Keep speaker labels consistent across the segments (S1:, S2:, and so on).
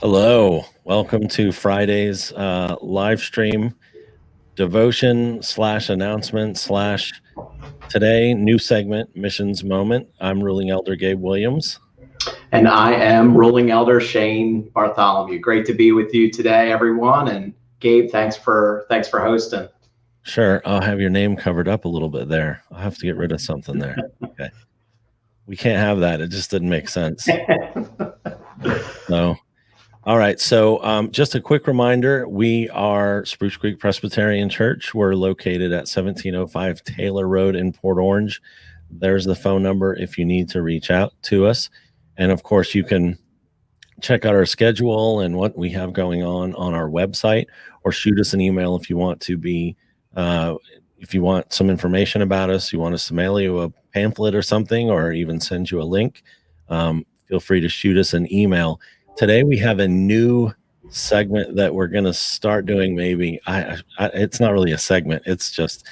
S1: Hello, welcome to Friday's live stream devotion slash announcement slash today new segment missions moment. I'm ruling elder Gabe Williams.
S2: And I am ruling elder Shane Bartholomew. Great to be with you today, everyone. And Gabe, thanks for hosting.
S1: Sure, I'll have your name covered up a little bit there. I'll have to get rid of something there. Okay, we can't have that. It just didn't make sense. No. All right, so just a quick reminder, we are Spruce Creek Presbyterian Church. We're located at 1705 Taylor Road in Port Orange. There's the phone number if you need to reach out to us. And of course, you can check out our schedule and what we have going on our website, or shoot us an email if you want to be, if you want some information about us, you want us to mail you a pamphlet or something, or even send you a link, feel free to shoot us an email. Today we have a new segment that we're going to start doing. Maybe it's not really a segment. It's just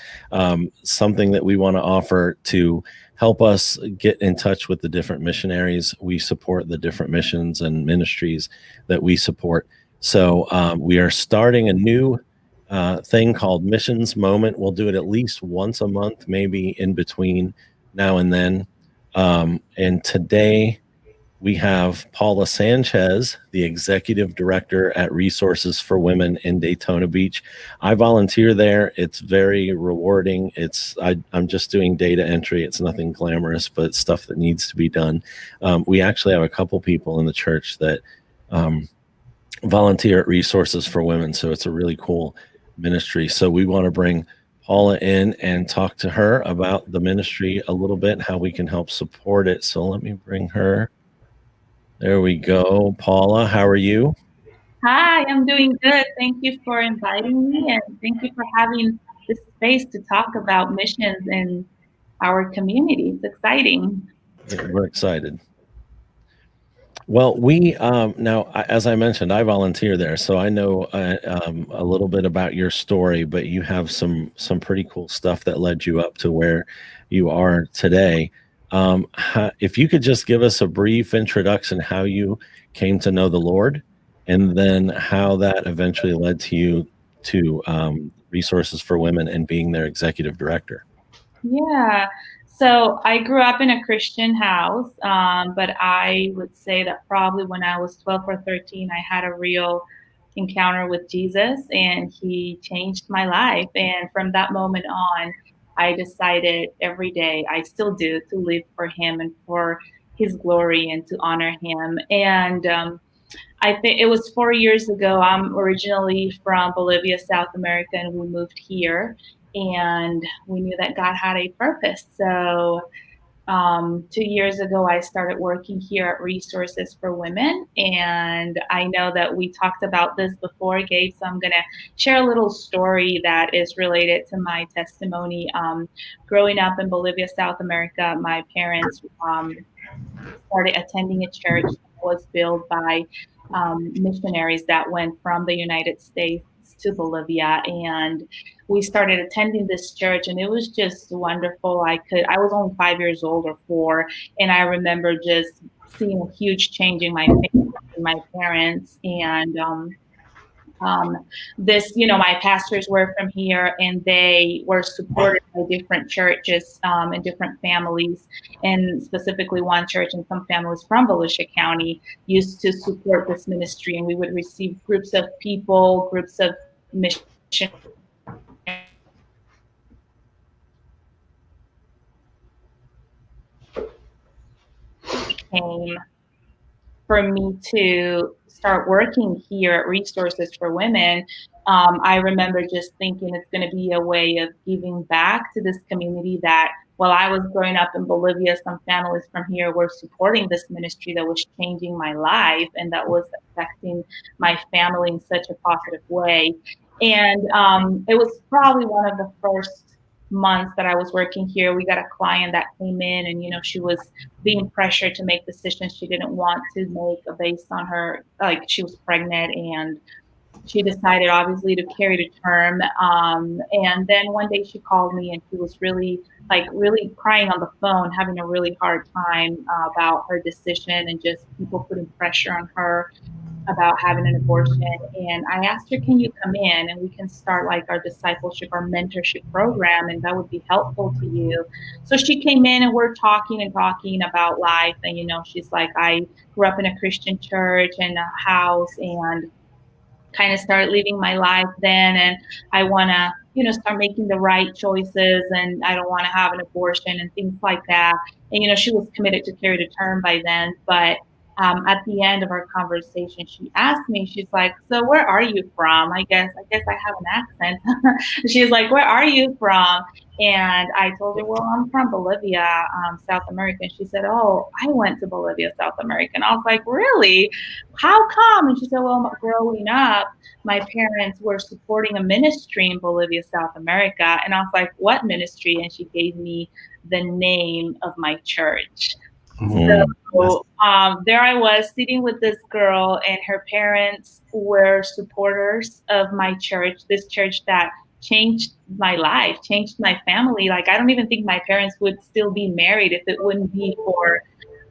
S1: something that we want to offer to help us get in touch with the different missionaries. We support the different missions and ministries that we support. So we are starting a new thing called Missions Moment. We'll do it at least once a month, maybe in between now and then. And today we have Paula Sanchez, the executive director at Resources for Women in Daytona Beach. I volunteer there. It's very rewarding. I'm just doing data entry. It's nothing glamorous, but stuff that needs to be done. We actually have a couple people in the church that volunteer at Resources for Women, so it's a really cool ministry. So we want to bring Paula in and talk to her about the ministry a little bit, how we can help support it. So let me bring her. There we go. Paula, how are you?
S3: Hi, I'm doing good. Thank you for inviting me, and thank you for having this space to talk about missions in our community. It's exciting.
S1: We're excited. Well, we now, as I mentioned, I volunteer there, so I know a little bit about your story, but you have some pretty cool stuff that led you up to where you are today. If you could just give us a brief introduction, how you came to know the Lord, and then how that eventually led to you to Resources for Women and being their executive director.
S3: Yeah. So I grew up in a Christian house, but I would say that probably when I was 12 or 13, I had a real encounter with Jesus, and he changed my life. And from that moment on, I decided every day, I still do, to live for him and for his glory and to honor him. And I think it was 4 years ago. I'm originally from Bolivia, South America, and we moved here. And we knew that God had a purpose. So 2 years ago, I started working here at Resources for Women. And I know that we talked about this before, Gabe, so I'm going to share a little story that is related to my testimony. Growing up in Bolivia, South America, my parents started attending a church that was built by missionaries that went from the United States to Bolivia, and we started attending this church, and it was just wonderful. I was only 5 years old or 4, and I remember just seeing a huge change in my family, my parents, and my pastors were from here, and they were supported by different churches and different families, and specifically one church and some families from Volusia County used to support this ministry, and we would receive groups of people, groups of missionaries came for me to start working here at Resources for Women. I remember just thinking it's going to be a way of giving back to this community that while I was growing up in Bolivia, some families from here were supporting this ministry that was changing my life and that was affecting my family in such a positive way. And it was probably one of the first months that I was working here. We got a client that came in, and she was being pressured to make decisions she didn't want to make based on her, like she was pregnant, and she decided obviously to carry to term. And then one day she called me, and she was really crying on the phone, having a really hard time about her decision and just people putting pressure on her. about having an abortion. And I asked her, can you come in and we can start like our discipleship, our mentorship program, and that would be helpful to you. So she came in and we're talking and talking about life. And, she's like, I grew up in a Christian church and a house and kind of started living my life then. And I want to, start making the right choices and I don't want to have an abortion and things like that. And, she was committed to carry to term by then. But at the end of our conversation, she asked me, she's like, so where are you from? I guess I have an accent. She's like, where are you from? And I told her, well, I'm from Bolivia, South America. And she said, oh, I went to Bolivia, South America. And I was like, really? How come? And she said, well, growing up, my parents were supporting a ministry in Bolivia, South America. And I was like, what ministry? And she gave me the name of my church. So there I was sitting with this girl, and her parents were supporters of my church, this church that changed my life, changed my family. Like, I don't even think my parents would still be married if it wouldn't be for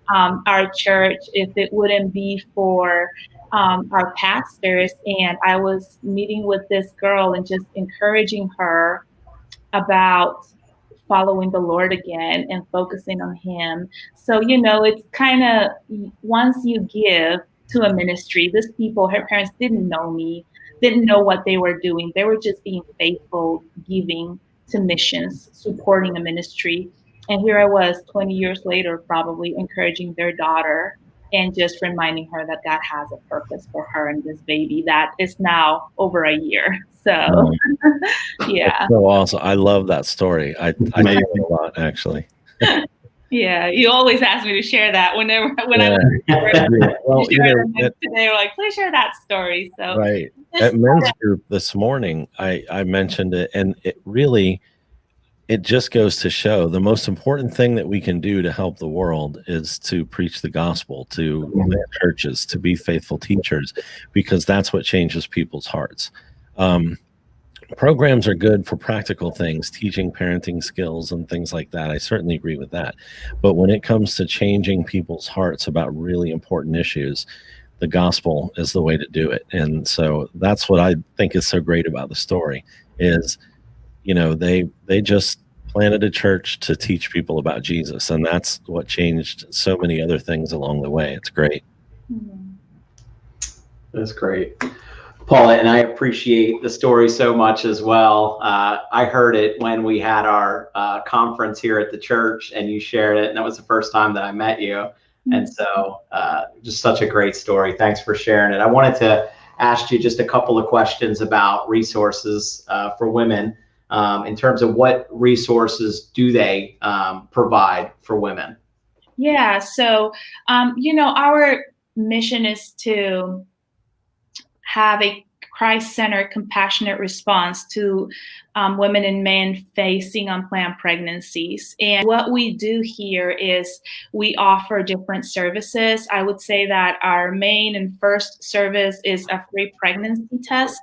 S3: our church, if it wouldn't be for our pastors. And I was meeting with this girl and just encouraging her about following the Lord again and focusing on Him. So, it's kind of, once you give to a ministry, these people, her parents didn't know me, didn't know what they were doing. They were just being faithful, giving to missions, supporting a ministry. And here I was 20 years later, probably encouraging their daughter and just reminding her that God has a purpose for her and this baby that is now over a year. So, yeah.
S1: So awesome. I love that story. I tell you a lot, actually.
S3: Yeah, you always ask me to share that when I
S1: well,
S3: today we're like, please share that story. So
S1: right. At men's group this morning, I mentioned it, and it just goes to show the most important thing that we can do to help the world is to preach the gospel, to plant churches, to be faithful teachers, because that's what changes people's hearts. Programs are good for practical things, teaching parenting skills and things like that. I certainly agree with that. But when it comes to changing people's hearts about really important issues, the gospel is the way to do it. And so that's what I think is so great about the story is, they just planted a church to teach people about Jesus. And that's what changed so many other things along the way. It's great.
S2: That's great. Paula, and I appreciate the story so much as well. I heard it when we had our conference here at the church and you shared it, and that was the first time that I met you. And so just such a great story. Thanks for sharing it. I wanted to ask you just a couple of questions about resources for women in terms of what resources do they provide for women?
S3: Yeah, so, our mission is to have a Christ-centered, compassionate response to women and men facing unplanned pregnancies. And what we do here is we offer different services. I would say that our main and first service is a free pregnancy test.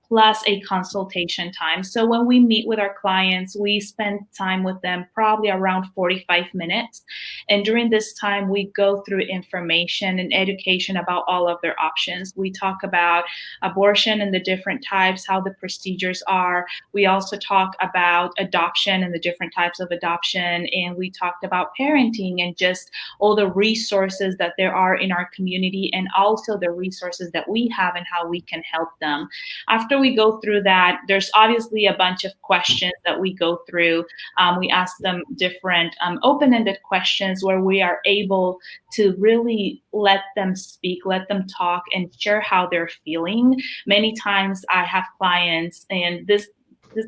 S3: Plus a consultation time. So when we meet with our clients, we spend time with them probably around 45 minutes. And during this time, we go through information and education about all of their options. We talk about abortion and the different types, how the procedures are. We also talk about adoption and the different types of adoption. And we talked about parenting and just all the resources that there are in our community, and also the resources that we have and how we can help them. After we go through that, there's obviously a bunch of questions that we go through. We ask them different open-ended questions where we are able to really let them speak, let them talk, and share how they're feeling. Many times I have clients, and this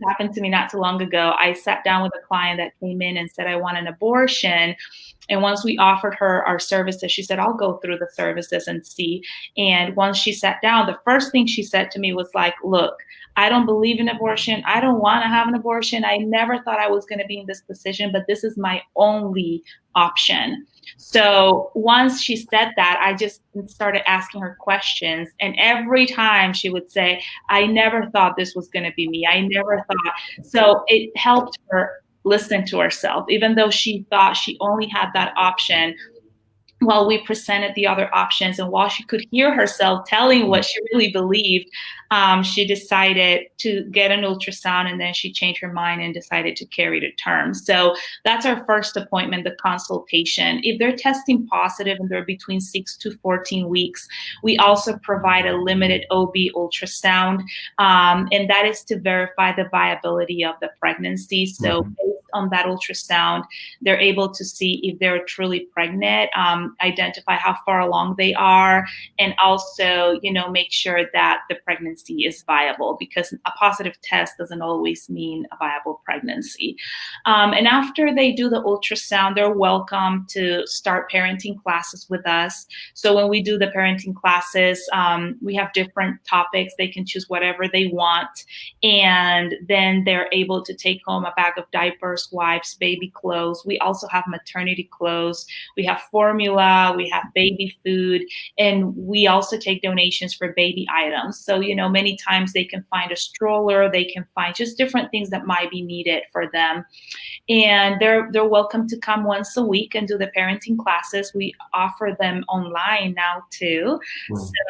S3: happened to me not too long ago. I sat down with a client that came in and said, I want an abortion. And once we offered her our services, she said, I'll go through the services and see. And once she sat down, the first thing she said to me was like, look, I don't believe in abortion. I don't want to have an abortion. I never thought I was going to be in this position, but this is my only option. So once she said that, I just started asking her questions. And every time she would say, I never thought this was going to be me. I never thought. So it helped her listen to herself, even though she thought she only had that option. while we presented the other options, and while she could hear herself telling what she really believed, she decided to get an ultrasound, and then she changed her mind and decided to carry to term. So that's our first appointment, the consultation. If they're testing positive and they're between 6 to 14 weeks, we also provide a limited OB ultrasound, and that is to verify the viability of the pregnancy. So based on that ultrasound, they're able to see if they're truly pregnant, identify how far along they are, and also, make sure that the pregnancy is viable, because a positive test doesn't always mean a viable pregnancy. And after they do the ultrasound, they're welcome to start parenting classes with us. So when we do the parenting classes, we have different topics. They can choose whatever they want. And then they're able to take home a bag of diapers, wipes, baby clothes. We also have maternity clothes. We have formula, we have baby food, and we also take donations for baby items. So, many times they can find a stroller, they can find just different things that might be needed for them. And they're welcome to come once a week and do the parenting classes. We offer them online now too,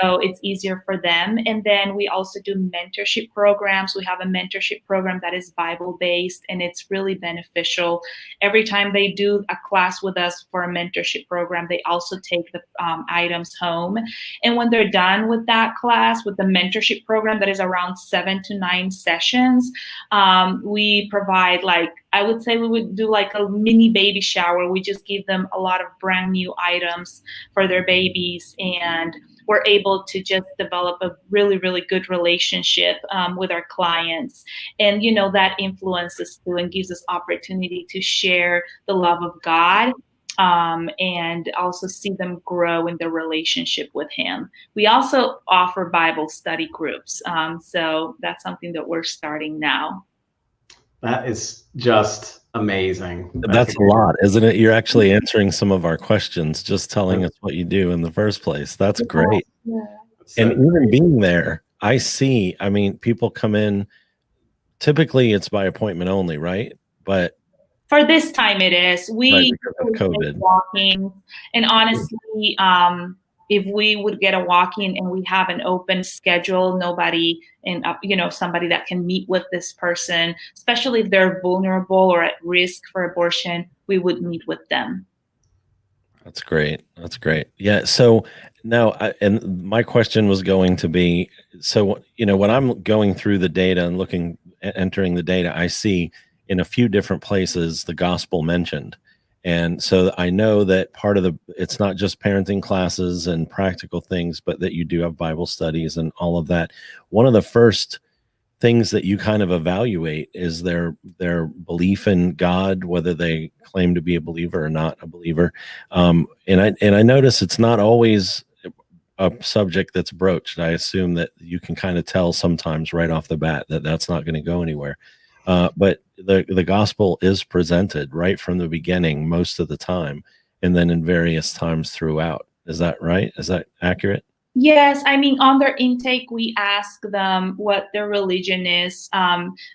S3: so it's easier for them. And then we also do mentorship programs. We have a mentorship program that is Bible based, and it's really beneficial. Every time they do a class with us for a mentorship program, they also take the items home. And when they're done with that class, with the mentorship program that is around 7 to 9 sessions, we provide, I would say we would do like a mini baby shower. We just give them a lot of brand new items for their babies, and we're able to just develop a really, really good relationship with our clients. And, that influences too and gives us opportunity to share the love of God, and also see them grow in their relationship with Him. We also offer Bible study groups. So that's something that we're starting now.
S2: That is just amazing.
S1: That's a lot, isn't it? You're actually answering some of our questions, just telling us what you do in the first place. That's great.
S3: Yeah.
S1: And even being there, I see, people come in, typically it's by appointment only, right? But
S3: for this time it is. We
S1: because of COVID.
S3: walking, and honestly, if we would get a walk-in and we have an open schedule, nobody, and somebody that can meet with this person, especially if they're vulnerable or at risk for abortion, we would meet with them.
S1: That's great. That's great. Yeah. So now, and my question was going to be, so, when I'm going through the data and entering the data, I see in a few different places the gospel mentioned. And so I know that it's not just parenting classes and practical things, but that you do have Bible studies and all of that. One of the first things that you kind of evaluate is their belief in God, whether they claim to be a believer or not a believer. And I notice it's not always a subject that's broached. I assume that you can kind of tell sometimes right off the bat that that's not going to go anywhere. But the gospel is presented right from the beginning most of the time, and then in various times throughout. Is that right? Is that accurate?
S3: Yes, on their intake, we ask them what their religion is,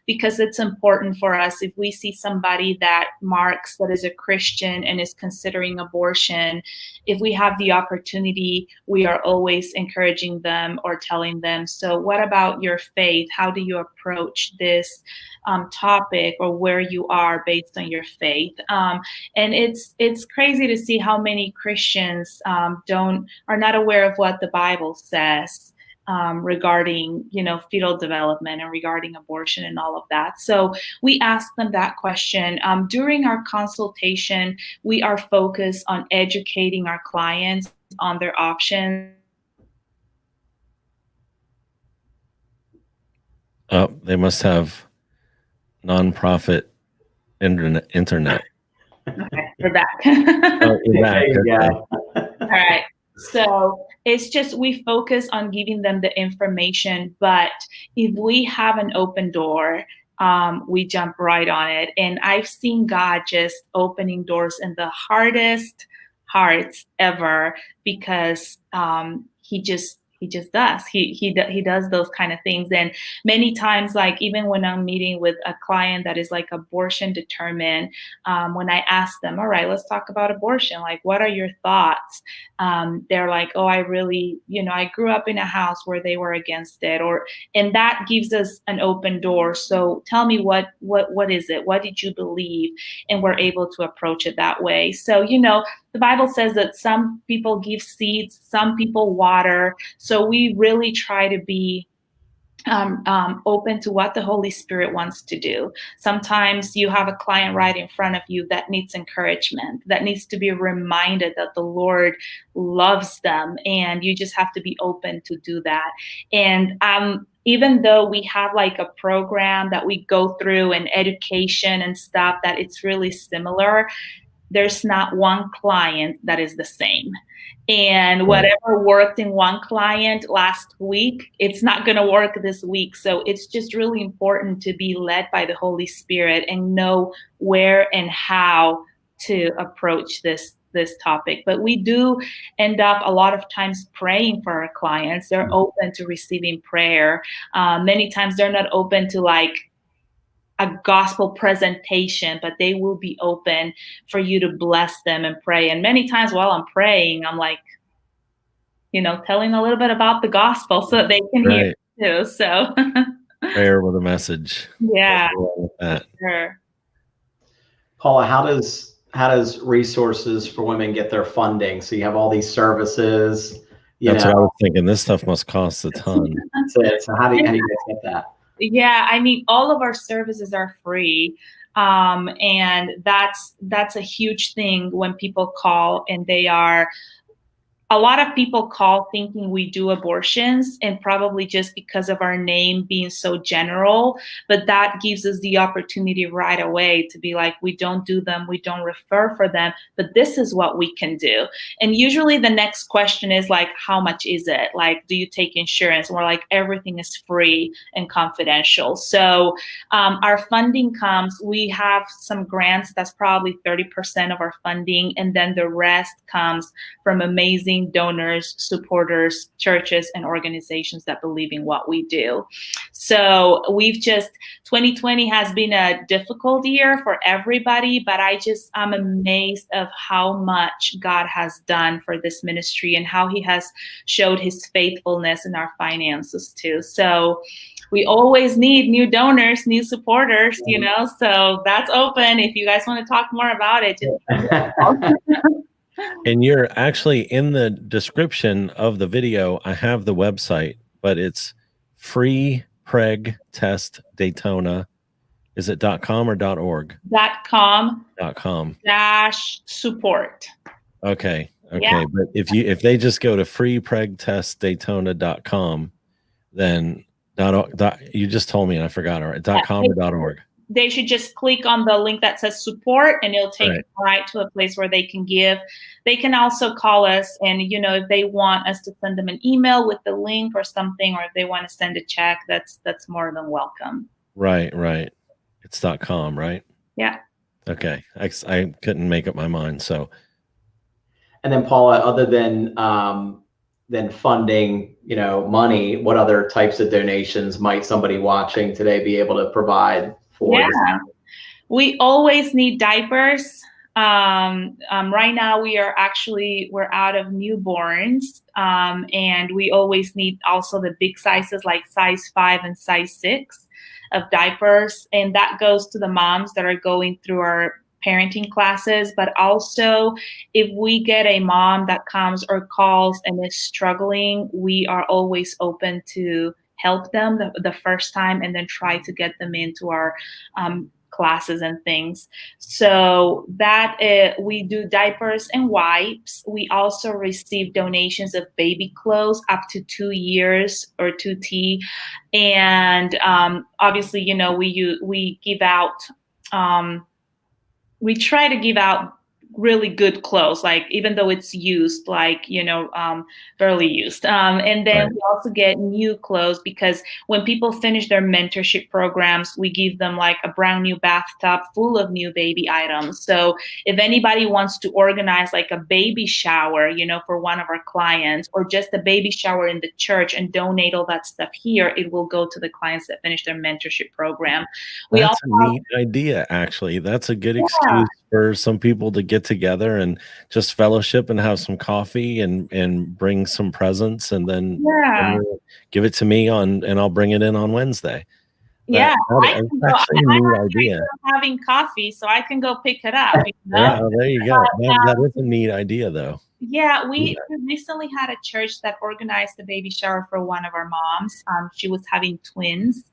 S3: because it's important for us. If we see somebody that marks that is a Christian and is considering abortion, if we have the opportunity, we are always encouraging them or telling them, so what about your faith? How do you approach this topic, or where you are based on your faith? And it's crazy to see how many Christians are not aware of what the Bible says regarding fetal development and regarding abortion and all of that. So we ask them that question. During our consultation, we are focused on educating our clients on their options.
S1: Oh, they must have nonprofit internet.
S3: Okay, we're back.
S1: Oh, you're back.
S2: There you go.
S3: All right. So it's just, we focus on giving them the information, but if we have an open door, we jump right on it. And I've seen God just opening doors in the hardest hearts ever, because he just does. He does those kind of things. And many times, like even when I'm meeting with a client that is like abortion determined, when I ask them, all right, let's talk about abortion. Like, what are your thoughts? They're like, oh, I really, I grew up in a house where they were against it, and that gives us an open door. So tell me what is it? What did you believe? And we're able to approach it that way. So, the Bible says that some people give seeds, some people water. So we really try to be open to what the Holy Spirit wants to do. Sometimes you have a client right in front of you that needs encouragement, that needs to be reminded that the Lord loves them, and you just have to be open to do that. And even though we have like a program that we go through and education and stuff that it's really similar, there's not one client that is the same. And whatever worked in one client last week, it's not going to work this week. So it's just really important to be led by the Holy Spirit and know where and how to approach this topic. But we do end up a lot of times praying for our clients. They're open to receiving prayer. Many times they're not open to like a gospel presentation, but they will be open for you to bless them and pray. And many times while I'm praying, I'm like, telling a little bit about the gospel so that they can hear it too. So
S1: prayer with a message.
S3: Yeah.
S2: Sure. Paula, how does resources for women get their funding? So you have all these services.
S1: That's what I was thinking. This stuff must cost a ton.
S2: That's it. So how do you guys get that?
S3: Yeah, I mean, all of our services are free. And that's a huge thing when people call, and a lot of people call thinking we do abortions, and probably just because of our name being so general, but that gives us the opportunity right away to be like, we don't do them, we don't refer for them, but this is what we can do. And usually the next question is like, how much is it? Like, do you take insurance? And we're like, everything is free and confidential. So our funding comes, we have some grants, that's probably 30% of our funding, and then the rest comes from amazing donors, supporters, churches, and organizations that believe in what we do. So 2020 has been a difficult year for everybody, but I'm amazed of how much God has done for this ministry and how he has showed his faithfulness in our finances too. So we always need new donors, new supporters, so that's open. If you guys want to talk more about it, just
S1: And you're actually in the description of the video. I have the website, but it's Free Preg Test Daytona. Is it .com or .org?
S3: .com.
S1: .com
S3: /support.
S1: Okay. Yeah. But if they just go to freepregtestdaytona.com, then you just told me and I forgot. All right. .com or .org.
S3: They should just click on the link that says support, and it'll take them right to a place where they can give. They can also call us, and if they want us to send them an email with the link or something, or if they want to send a check, that's more than welcome.
S1: Right. It's .com, right?
S3: Yeah.
S1: Okay. I couldn't make up my mind. So.
S2: And then Paula, other than funding, money, what other types of donations might somebody watching today be able to provide for?
S3: Yeah, we always need diapers. Right now we're out of newborns, and we always need also the big sizes like size 5 and size 6 of diapers, and that goes to the moms that are going through our parenting classes. But also, if we get a mom that comes or calls and is struggling, we are always open to help them the first time, and then try to get them into our classes and things. So that we do diapers and wipes. We also receive donations of baby clothes up to 2 years or 2T, and obviously, we give out. We try to give out really good clothes, like even though it's used, like, barely used. And then
S1: Right.
S3: we also get new clothes because when people finish their mentorship programs, we give them like a brand new bathtub full of new baby items. So if anybody wants to organize like a baby shower, for one of our clients, or just a baby shower in the church and donate all that stuff here, it will go to the clients that finish their mentorship program. We
S1: That's
S3: also
S1: a neat idea, actually. That's a good
S3: yeah,
S1: excuse for some people to get together and just fellowship and have some coffee and bring some presents, and then
S3: yeah.
S1: give it to me and I'll bring it in on Wednesday.
S3: Yeah, I
S1: That's
S3: can go.
S1: actually a
S3: I'm
S1: neat
S3: actually
S1: idea.
S3: having coffee, so I can go pick it up,
S1: Yeah, oh, there you go. That
S3: But,
S1: is a neat idea, though.
S3: yeah,
S1: Do
S3: we
S1: that.
S3: recently had a church that organized a baby shower for one of our moms. She was having twins,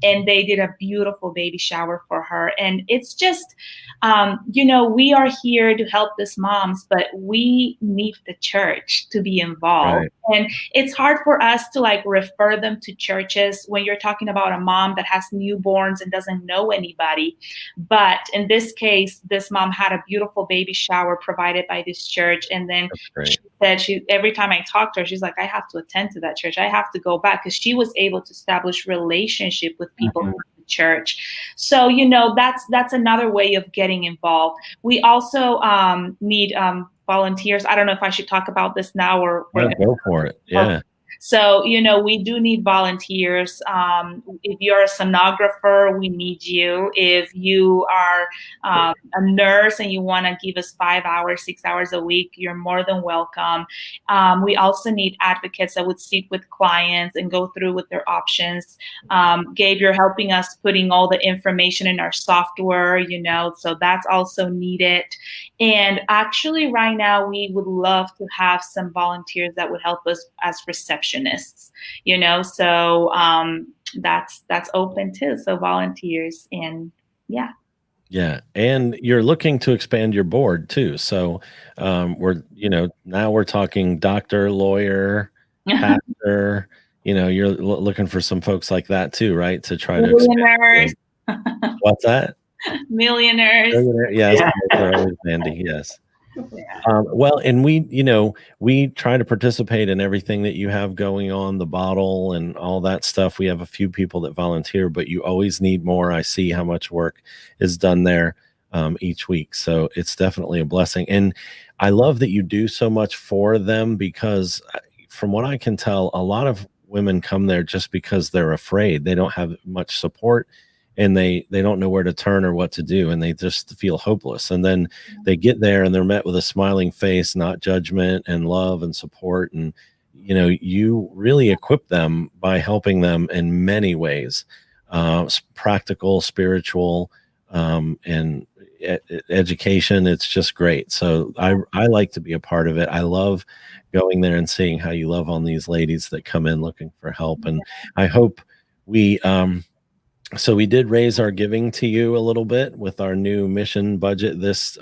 S3: and they did a beautiful baby shower for her. And it's just, we are here to help these moms, but we need the church to be involved.
S1: Right.
S3: And it's hard for us to like refer them to churches when you're talking about a mom that has newborns and doesn't know anybody. But in this case, this mom had a beautiful baby shower provided by this church. And then
S1: That's
S3: she
S1: great.
S3: said every time I talked to her, she's like, I have to attend to that church. I have to go back, because she was able to establish relationship with people
S1: Mhm.
S3: from the church. So, that's another way of getting involved. We also need volunteers. I don't know if I should talk about this now, or we're
S1: Yeah,
S3: going
S1: go for it.
S3: to.
S1: Yeah.
S3: So, we do need volunteers. If you're a sonographer, we need you. If you are a nurse and you want to give us 5 hours, 6 hours a week, you're more than welcome. We also need advocates that would sit with clients and go through with their options. Gabe, you're helping us putting all the information in our software, so that's also needed. And actually, right now, we would love to have some volunteers that would help us as receptionists, so that's open too. So volunteers, and yeah.
S1: Yeah, and you're looking to expand your board too. So, now we're talking doctor, lawyer, pastor. You're looking for some folks like that too, right? To try to expand.
S3: Millionaires.
S1: What's that?
S3: Millionaires.
S1: Millionaire? Yes,
S2: Yeah.
S1: those are always handy. Yes.
S3: Yeah.
S1: Well, and we try to participate in everything that you have going on, the bottle and all that stuff. We have a few people that volunteer, but you always need more. I see how much work is done there each week. So it's definitely a blessing. And I love that you do so much for them, because from what I can tell, a lot of women come there just because they're afraid. They don't have much support, and they don't know where to turn or what to do, and they just feel hopeless. And then they get there and they're met with a smiling face, not judgment, and love and support. And you really equip them by helping them in many ways, practical, spiritual, and education. It's just great. So I like to be a part of it. I love going there and seeing how you love on these ladies that come in looking for help. And I hope we so we did raise our giving to you a little bit with our new mission budget this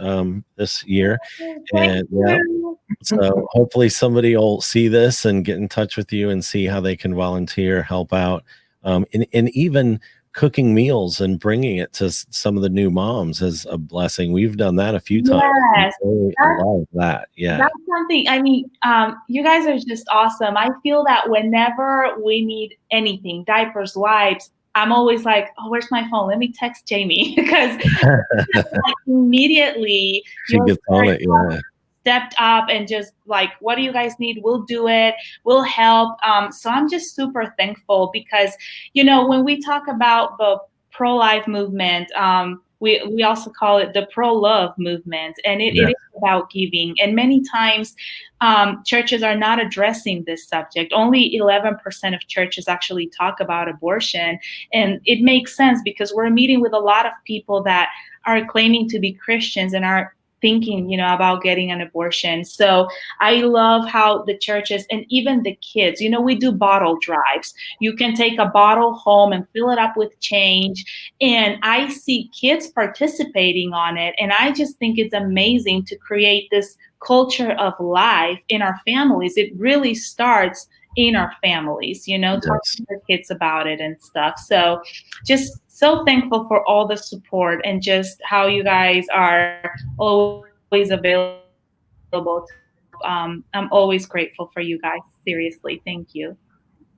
S1: year.
S3: Thank
S1: And yeah,
S3: you.
S1: so hopefully somebody will see this and get in touch with you and see how they can volunteer, help out, and even cooking meals and bringing it to some of the new moms is a blessing. We've done that a few times.
S3: Yes.
S1: Really love that. Yeah.
S3: That's something, I mean, you guys are just awesome. I feel that whenever we need anything, diapers, wipes, I'm always like, oh, where's my phone? Let me text Jamie, because like immediately
S1: She
S3: you're
S1: gets on it. Yeah.
S3: stepped up and just like, what do you guys need? We'll do it. We'll help. So I'm just super thankful, because, when we talk about the pro-life movement, we also call it the pro-love movement, and it
S1: Yeah.
S3: is about giving. And many times churches are not addressing this subject. Only 11% of churches actually talk about abortion. And it makes sense, because we're meeting with a lot of people that are claiming to be Christians and are thinking, about getting an abortion. So I love how the churches and even the kids, we do bottle drives. You can take a bottle home and fill it up with change. And I see kids participating on it. And I just think it's amazing to create this culture of life in our families. It really starts in our families, talking to your kids about it and stuff. So just so thankful for all the support and just how you guys are always always available. I'm always grateful for you guys. Seriously, thank you.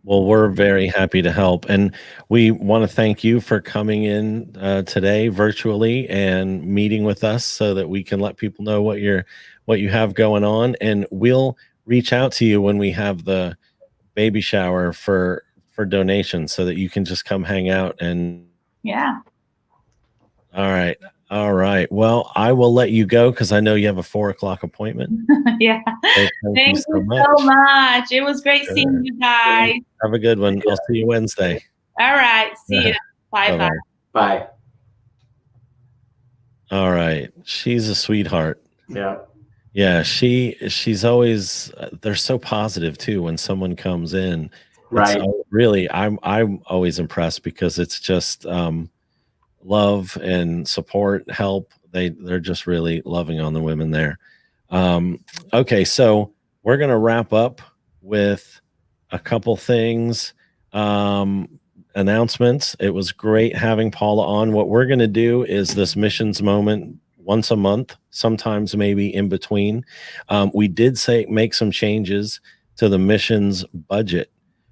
S1: Well, we're very happy to help. And we want to thank you for coming in today virtually and meeting with us so that we can let people know what you have going on. And we'll reach out to you when we have the baby shower for donations so that you can just come hang out. And
S3: Yeah.
S1: all right. All right. Well, I will let you go because I know you have a 4 o'clock appointment.
S3: Yeah.
S1: So thank you
S3: Thank
S1: so
S3: you
S1: much.
S3: so much. It was great seeing
S1: Sure.
S3: you guys.
S1: Have a good one. I'll see you Wednesday.
S3: All right. See you. Bye bye.
S1: Bye-bye.
S2: Bye.
S1: All right. She's a sweetheart.
S2: Yeah.
S1: Yeah, she's always they're so positive too when someone comes in. It's
S2: Right.
S1: really I'm always impressed because it's just love and support, help. They're just really loving on the women there. Okay, so we're gonna wrap up with a couple things. Announcements. It was great having Paula on. What we're gonna do is this missions moment once a month, sometimes maybe in between. We did say make some changes to the missions budget.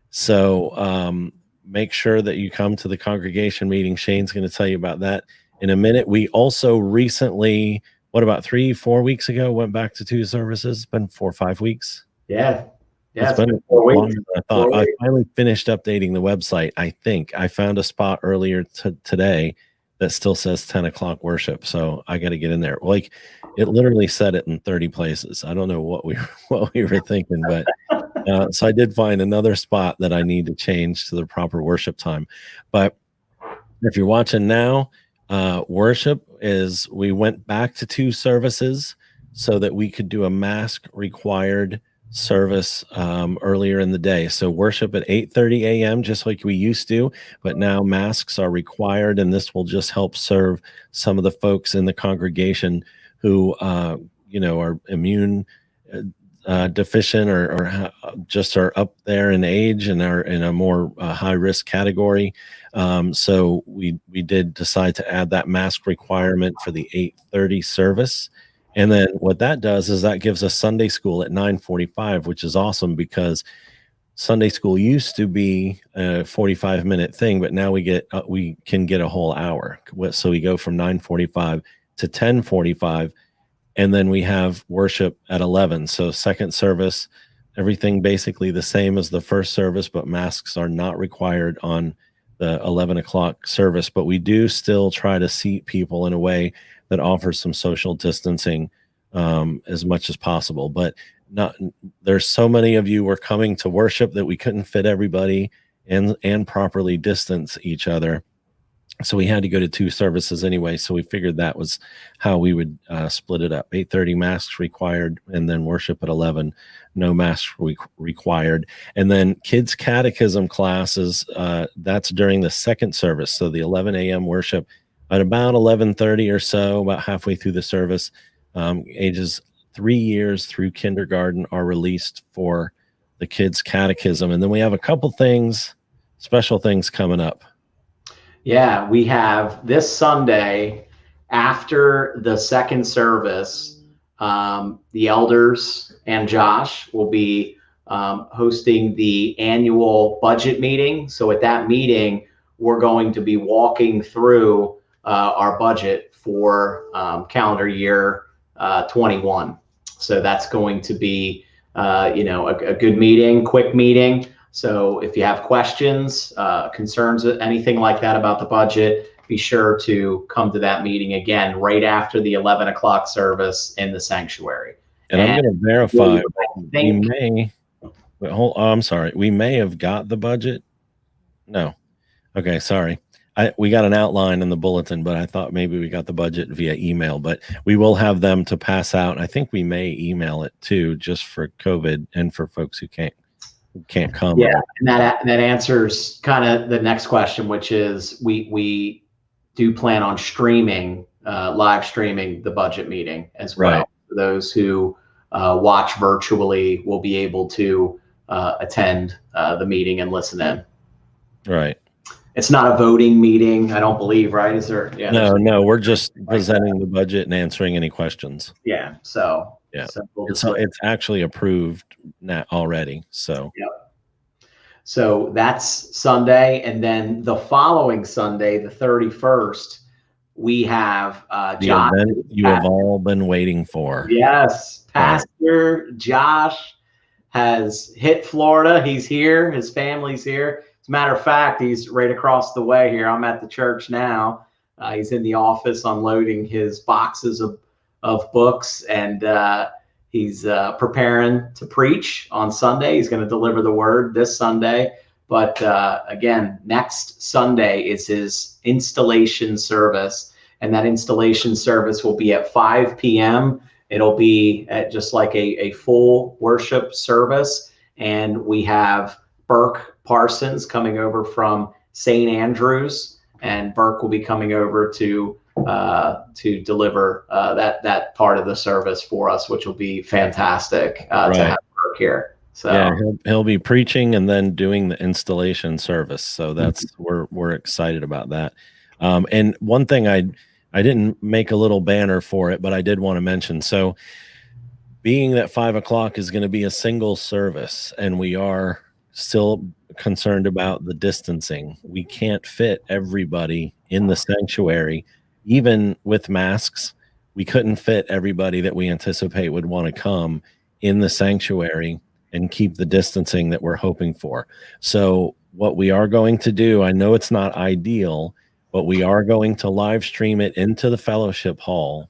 S1: So make sure that you come to the congregation meeting. Shane's going to tell you about that in a minute. We also recently, what about 3, 4 weeks ago, went back to 2 services. It's been 4 or 5 weeks.
S2: Yeah. Yeah.
S1: It's been
S2: 4 weeks.
S1: longer than I thought. I finally finished updating the website. I think I found a spot earlier today that still says 10 o'clock worship. So I got to get in there. Like it literally said it in 30 places. I don't know what we were thinking, but so I did find another spot that I need to change to the proper worship time. But if you're watching now, worship is we went back to 2 services so that we could do a mask required service earlier in the day. So worship at 8:30 a.m. just like we used to, but now masks are required, and this will just help serve some of the folks in the congregation who are immune deficient or just are up there in age and are in a more high risk category. So we did decide to add that mask requirement for the 8:30 service. And then what that does is that gives us Sunday school at 9:45, which is awesome because Sunday school used to be a 45-minute thing, but now we can get a whole hour. So we go from 9:45 to 10:45, and then we have worship at 11. So second service, everything basically the same as the first service, but masks are not required on the 11 o'clock service. But we do still try to seat people in a way that offers some social distancing as much as possible. But there's so many of you were coming to worship that we couldn't fit everybody and properly distance each other. So we had to go to 2 services anyway. So we figured that was how we would split it up. 8:30 masks required, and then worship at 11, no masks required. And then kids catechism classes, that's during the second service. So the 11 a.m. worship at about 11:30 or so, about halfway through the service, ages 3 years through kindergarten are released for the kids catechism. And then we have a couple special things coming up.
S2: Yeah, we have this Sunday after the second service, the elders and Josh will be hosting the annual budget meeting. So at that meeting, we're going to be walking through our budget for calendar year 21. So that's going to be, a good meeting, quick meeting. So if you have questions, concerns, anything like that about the budget, be sure to come to that meeting again right after the 11 o'clock service in the sanctuary.
S1: And I'm going to verify. I'm sorry. We may have got the budget. No. Okay. Sorry. We got an outline in the bulletin, but I thought maybe we got the budget via email, but we will have them to pass out. I think we may email it too, just for COVID and for folks who can't come.
S2: Yeah, and that answers kind of the next question, which is we do plan on streaming, live streaming the budget meeting as well.
S1: Right.
S2: For those who watch virtually will be able to attend the meeting and listen in.
S1: Right.
S2: It's not a voting meeting, I don't believe, right? Is there? Yeah.
S1: No, we're just presenting the budget and answering any questions.
S2: Yeah. So
S1: Yeah,
S2: so we'll
S1: it's actually approved now already. So
S2: yeah. So that's Sunday, and then the following Sunday, the 31st, we have
S1: the
S2: Josh.
S1: event you have all been waiting for.
S2: Yes, Pastor Josh has hit Florida. He's here. His family's here. As a matter of fact, he's right across the way here. I'm at the church now. He's in the office unloading his boxes of books, and he's preparing to preach on Sunday. He's going to deliver the word this Sunday. But again, next Sunday is his installation service, and that installation service will be at 5 p.m. It'll be at just like a full worship service. And we have Burke Parsons coming over from St. Andrews, and Burke will be coming over to deliver that part of the service for us, which will be fantastic to have Burke here. So
S1: yeah, he'll be preaching and then doing the installation service. So that's we're excited about that. And one thing I didn't make a little banner for it, but I did want to mention. So being that 5 o'clock is going to be a single service, and we are still concerned about the distancing, we can't fit everybody in the sanctuary, even with masks. We couldn't fit everybody that we anticipate would want to come in the sanctuary and keep the distancing that we're hoping for. So what we are going to do, I know it's not ideal, but we are going to live stream it into the fellowship hall.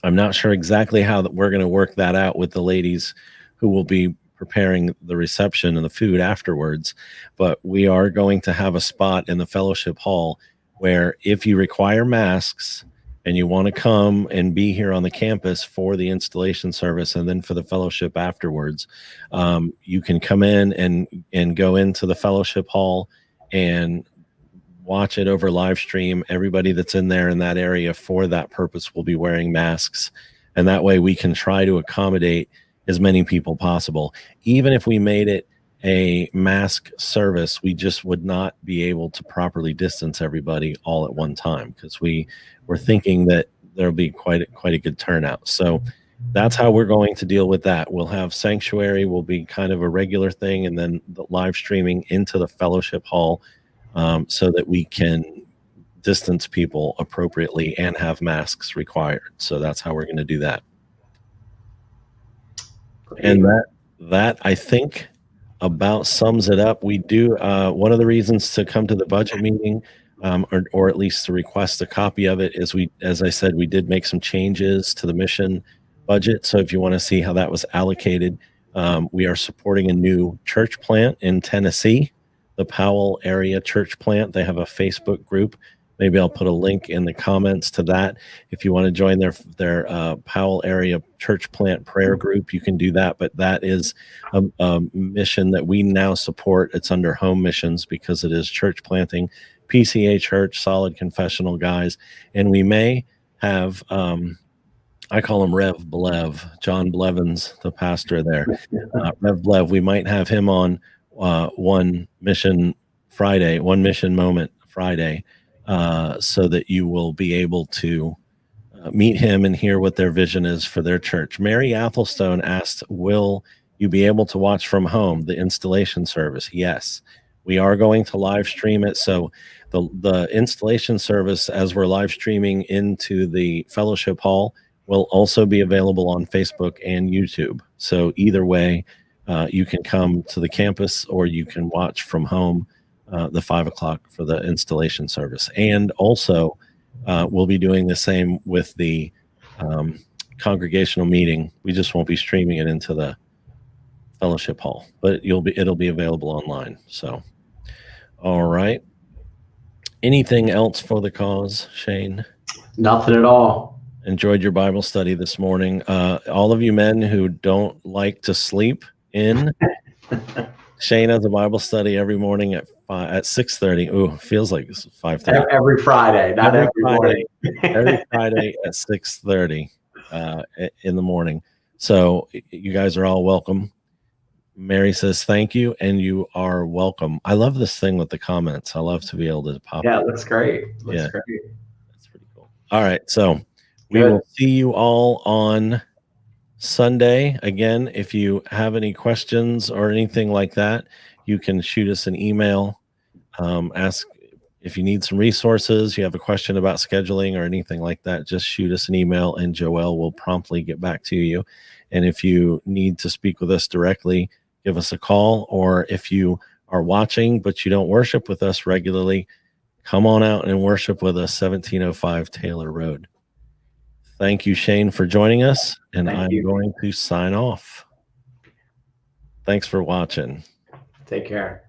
S1: I'm not sure exactly how that we're going to work that out with the ladies who will be preparing the reception and the food afterwards, but we are going to have a spot in the fellowship hall where if you require masks and you want to come and be here on the campus for the installation service and then for the fellowship afterwards, you can come in and go into the fellowship hall and watch it over live stream. Everybody that's in there in that area for that purpose will be wearing masks, and that way we can try to accommodate as many people possible. Even if we made it a mask service, we just would not be able to properly distance everybody all at one time, because we were thinking that there'll be quite a good turnout. So that's how we're going to deal with that. We'll have sanctuary will be kind of a regular thing, and then the live streaming into the fellowship hall, so that we can distance people appropriately and have masks required. So that's how we're going to do that. And that I think about sums it up. We do one of the reasons to come to the budget meeting, or at least to request a copy of it, is as I said, we did make some changes to the mission budget. So if you want to see how that was allocated, we are supporting a new church plant in Tennessee, the Powell area church plant. They have a Facebook group. Maybe I'll put a link in the comments to that. If you want to join their Powell area church plant prayer group, you can do that. But that is a mission that we now support. It's under home missions because it is church planting, PCA church, solid confessional guys. And we may have, I call him Rev Blev, John Blevins, the pastor there. Rev Blev, we might have him on one mission moment Friday, so that you will be able to meet him and hear what their vision is for their church. Mary Athelstone asked, will you be able to watch from home the installation service? Yes, we are going to live stream it. So the installation service, as we're live streaming into the fellowship hall, will also be available on Facebook and YouTube. So either way, you can come to the campus or you can watch from home the 5 o'clock for the installation service. And also, we'll be doing the same with the congregational meeting. We just won't be streaming it into the fellowship hall, but it'll be available online. So, all right. Anything else for the cause, Shane?
S2: Nothing at all.
S1: Enjoyed your Bible study this morning. All of you men who don't like to sleep in, Shane has a Bible study every morning at 6:30. Ooh, feels like it's 5:30.
S2: Every Friday, not every morning.
S1: Every Friday at 6:30 in the morning. So you guys are all welcome. Mary says, thank you, and you are welcome. I love this thing with the comments. I love to be able to pop.
S2: Yeah, it looks great. Looks
S1: Yeah.
S2: great.
S1: That's pretty cool. All right. So we
S2: Good.
S1: will see you all on Sunday. Again, if you have any questions or anything like that, you can shoot us an email. Ask if you need some resources, you have a question about scheduling or anything like that, just shoot us an email and Joelle will promptly get back to you. And if you need to speak with us directly, give us a call. Or if you are watching but you don't worship with us regularly, come on out and worship with us, 1705 Taylor Road. Thank you, Shane, for joining us, and I'm going to sign off. Thanks for watching.
S2: Take care.